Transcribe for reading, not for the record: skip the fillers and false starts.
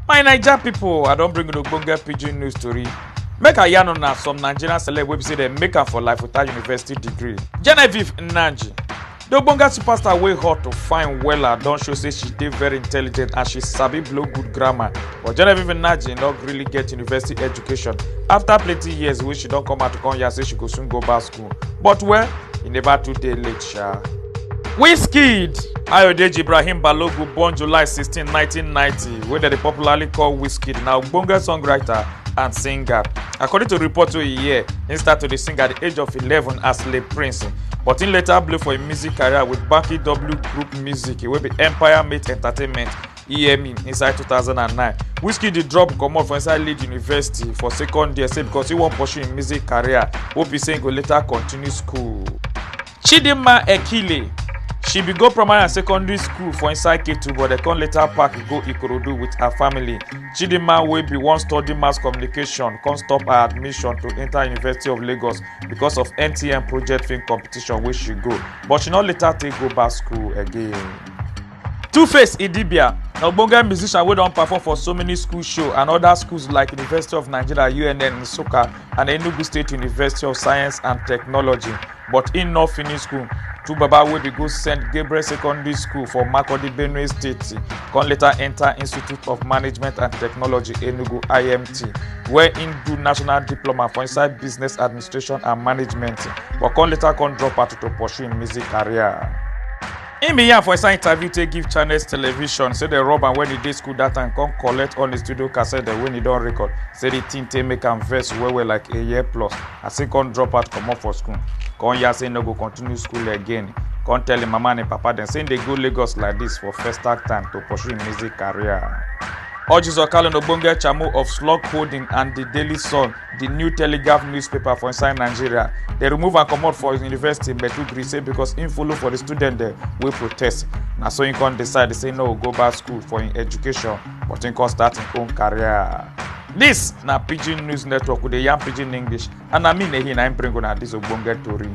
My Naija pipo, I don bring you ogbonge pidgin news story. Make I yarn una some Nigerian celeb wey be say dem make am for life without university degree. Genevieve Nnaji, the ogbonge superstar wey hot to fine wella don show say she dey very intelligent and she sabi blow good grammar. But Genevieve Nnaji no really get university education after plenty years wey she don come out to come yarn say she go soon go back school. But well, e never too dey late sha. Wizkid Ayodeji Ibrahim Balogun born July 16, 1990, wey dem dey popularly call Wizkid, na ogbonge songwriter and singer. According to reports wey e hear, he start to dey sing at the age of 11 as Le Prince, but he later blew for a music career with Banky W Group Music wey be Empire Mate Entertainment (EME) inside 2009. Wizkid dey drop comot for inside Leeds University for second year say because he wan pursue im music career, hope be say he go later continue school. Chidinma Ekile, she bin go primary and secondary school for inside Ketu, but dem come later pack go Ikorodu with her family. Chidinma wey bin wan study mass communication come stop her admission to enter University of Lagos because of NTM project film competition wey she go, but she no later take go back school again. Two-Face Idibia, na ogbonge musician wey don perform for so many school shows and other schools like University of Nigeria UNN Nsukka and Enugu State University of Science and Technology, but he no finish school. Two baba wey dey go St. Gabriel Secondary School for Makurdi, Benue State, come later enter Institute of Management and Technology Enugu IMT, where he do national diploma for inside business administration and management, but come later come drop out to pursue im music career. Im bin yarn for inside interview take give Channels Television say dem rob am when he dey school that time, come collect all the studio cassette dem when he don record. Say the thing take make am vex well like a year plus as he come drop out comot for school. Come yarn say no go continue school again. Come tell him mama and papa dem say dey go Lagos like this for first time to pursue im music career. Orji's Okalo ogbonge chamo of Slug Holding and the Daily Sun, the New Telegraph newspaper for inside Nigeria. They remove and comot for his university Maiduguri say because him follow for the student there wey protest. Na so he come decide say no go back school for him education, but he come start him own career. This na Pidgin News Network with the yarn Pidgin English, and na me Nehi na him bring una this ogbonge tori.